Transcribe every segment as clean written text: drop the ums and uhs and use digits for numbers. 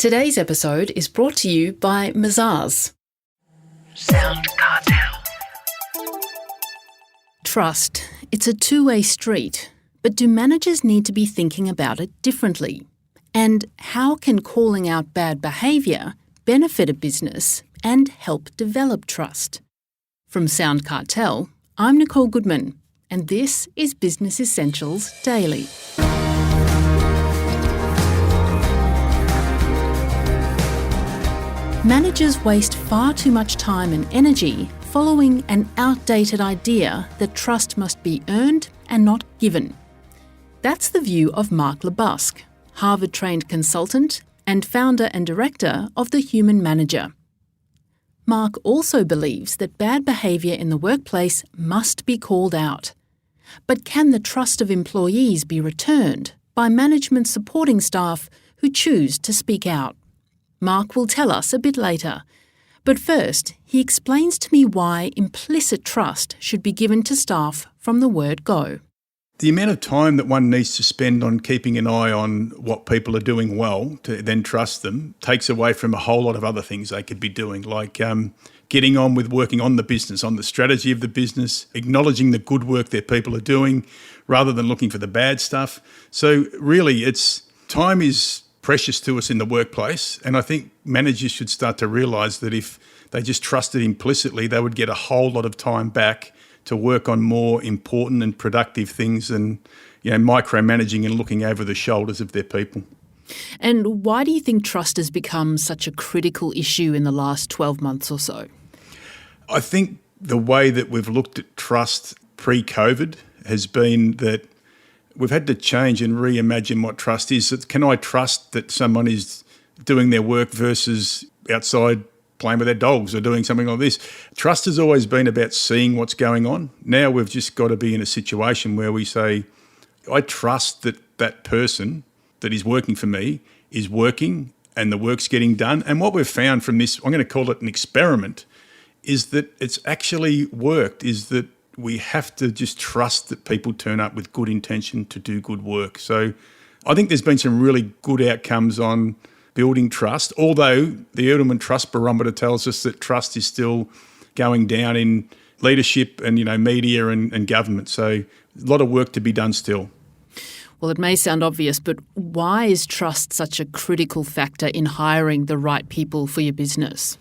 Today's episode is brought to you by Mazars. SoundCartel. Trust. It's a two-way street. But do managers need to be thinking about it differently? And how can calling out bad behaviour benefit a business and help develop trust? From SoundCartel, I'm Nicole Goodman, and this is Business Essentials Daily. Managers waste far too much time and energy following an outdated idea that trust must be earned and not given. That's the view of Mark LeBusque, Harvard-trained consultant and founder and director of The Human Manager. Mark also believes that bad behaviour in the workplace must be called out. But can the trust of employees be returned by management supporting staff who choose to speak out? Mark will tell us a bit later. But first, he explains to me why implicit trust should be given to staff from the word go. The amount of time that one needs to spend on keeping an eye on what people are doing well to then trust them takes away from a whole lot of other things they could be doing, like getting on with working on the business, on the strategy of the business, acknowledging the good work their people are doing rather than looking for the bad stuff. So really, time is precious to us in the workplace, and I think managers should start to realise that if they just trusted implicitly, they would get a whole lot of time back to work on more important and productive things than micromanaging and looking over the shoulders of their people. And why do you think trust has become such a critical issue in the last 12 months or so? I think the way that we've looked at trust pre-COVID has been that we've had to change and reimagine what trust is. Can I trust that someone is doing their work versus outside playing with their dogs or doing something like this? Trust has always been about seeing what's going on. Now we've just got to be in a situation where we say, I trust that that person that is working for me is working and the work's getting done. And what we've found from this, I'm going to call it an experiment, is that it's actually worked, is that we have to just trust that people turn up with good intention to do good work. So I think there's been some really good outcomes on building trust, although the Edelman Trust Barometer tells us that trust is still going down in leadership and media and government. So a lot of work to be done still. Well, it may sound obvious, but why is trust such a critical factor in hiring the right people for your business?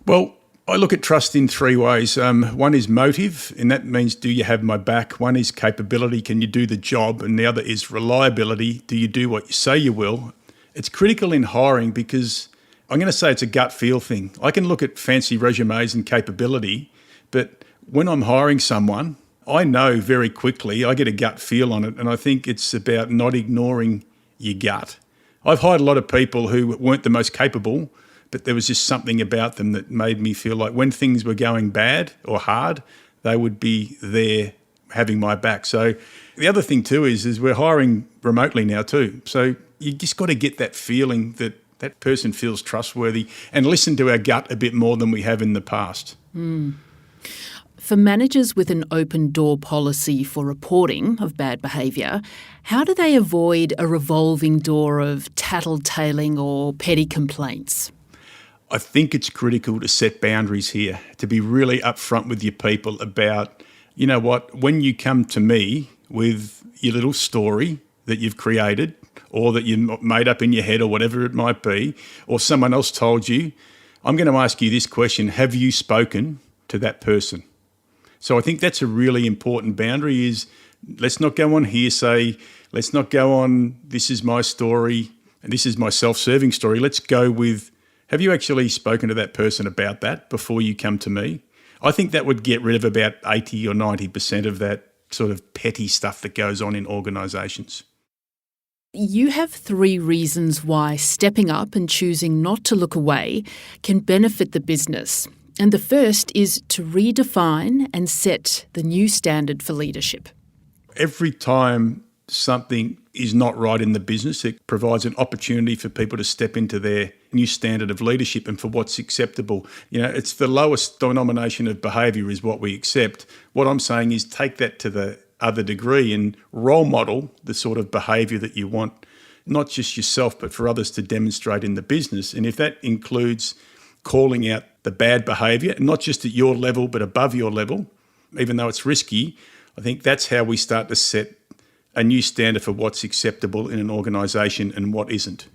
Well, I look at trust in three ways. One is motive, and that means, do you have my back? One is capability, can you do the job? And the other is reliability, do you do what you say you will? It's critical in hiring because I'm going to say it's a gut feel thing. I can look at fancy resumes and capability, but when I'm hiring someone, I know very quickly, I get a gut feel on it, and I think it's about not ignoring your gut. I've hired a lot of people who weren't the most capable, but there was just something about them that made me feel like when things were going bad or hard, they would be there having my back. So the other thing too is we're hiring remotely now too. So you just got to get that feeling that that person feels trustworthy and listen to our gut a bit more than we have in the past. For managers with an open door policy for reporting of bad behaviour, how do they avoid a revolving door of tattletaling or petty complaints? I think it's critical to set boundaries here, to be really upfront with your people about, when you come to me with your little story that you've created or that you made up in your head or whatever it might be, or someone else told you, I'm going to ask you this question: have you spoken to that person? So I think that's a really important boundary is let's not go on hearsay, let's not go on this is my story and this is my self-serving story. Let's go with, have you actually spoken to that person about that before you come to me? I think that would get rid of about 80 or 90% of that sort of petty stuff that goes on in organisations. You have 3 reasons why stepping up and choosing not to look away can benefit the business. And the first is to redefine and set the new standard for leadership. Every time something is not right in the business, it provides an opportunity for people to step into their new standard of leadership and for what's acceptable. It's the lowest denomination of behaviour is what we accept. What I'm saying is take that to the other degree and role model the sort of behaviour that you want not just yourself, but for others to demonstrate in the business. And if that includes calling out the bad behaviour, not just at your level, but above your level, even though it's risky, I think that's how we start to set a new standard for what's acceptable in an organisation and what isn't.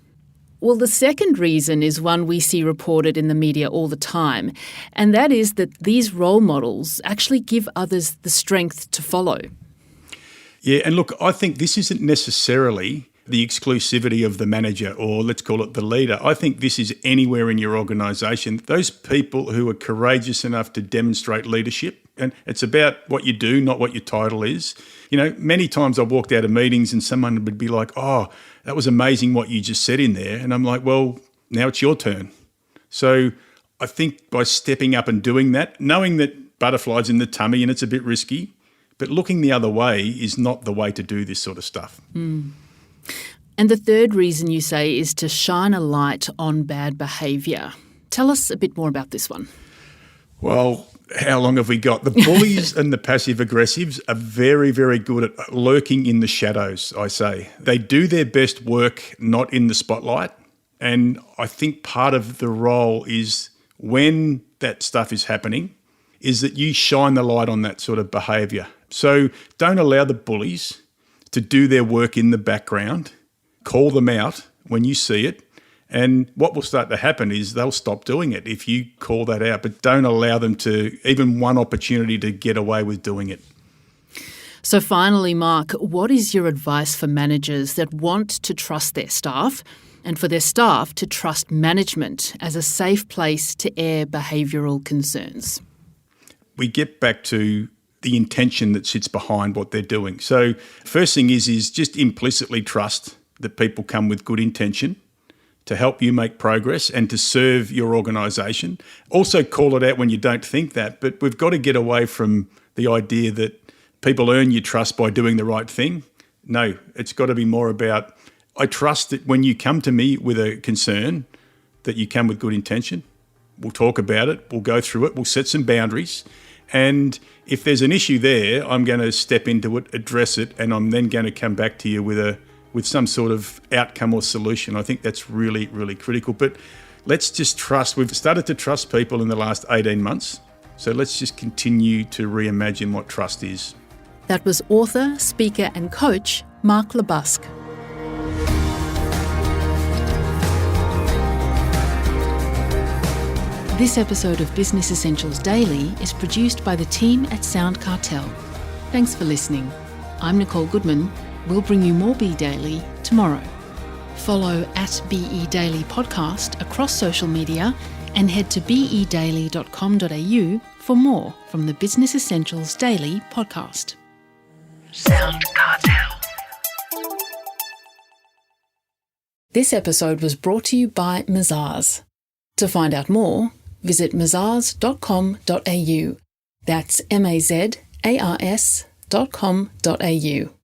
Well, the second reason is one we see reported in the media all the time, and that is that these role models actually give others the strength to follow. Yeah, and look, I think this isn't necessarily the exclusivity of the manager, or let's call it the leader. I think this is anywhere in your organisation. Those people who are courageous enough to demonstrate leadership, and it's about what you do, not what your title is. You know, many times I walked out of meetings and someone would be like, "Oh, that was amazing what you just said in there." And I'm like, well, now it's your turn. So I think by stepping up and doing that, knowing that butterflies in the tummy and it's a bit risky, but looking the other way is not the way to do this sort of stuff. Mm. And the third reason you say is to shine a light on bad behaviour. Tell us a bit more about this one. Well, how long have we got? The bullies and the passive-aggressives are very, very good at lurking in the shadows, I say. They do their best work not in the spotlight. And I think part of the role is when that stuff is happening is that you shine the light on that sort of behaviour. So don't allow the bullies to do their work in the background. Call them out when you see it. And what will start to happen is they'll stop doing it if you call that out, but don't allow them to even one opportunity to get away with doing it. So finally, Mark, what is your advice for managers that want to trust their staff and for their staff to trust management as a safe place to air behavioural concerns? We get back to the intention that sits behind what they're doing. So first thing is just implicitly trust that people come with good intention to help you make progress and to serve your organisation. Also call it out when you don't think that, but we've got to get away from the idea that people earn your trust by doing the right thing. No, it's got to be more about, I trust that when you come to me with a concern, that you come with good intention. We'll talk about it, we'll go through it, we'll set some boundaries. And if there's an issue there, I'm going to step into it, address it, and I'm then going to come back to you with some sort of outcome or solution. I think that's really, really critical. But let's just trust. We've started to trust people in the last 18 months. So let's just continue to reimagine what trust is. That was author, speaker and coach Mark LeBusque. This episode of Business Essentials Daily is produced by the team at SoundCartel. Thanks for listening. I'm Nicole Goodman. We'll bring you more Be Daily tomorrow. Follow @BE Daily Podcast across social media and head to bedaily.com.au for more from the Business Essentials Daily podcast. SoundCartel. This episode was brought to you by Mazars. To find out more, visit mazars.com.au. That's mazars.com.au.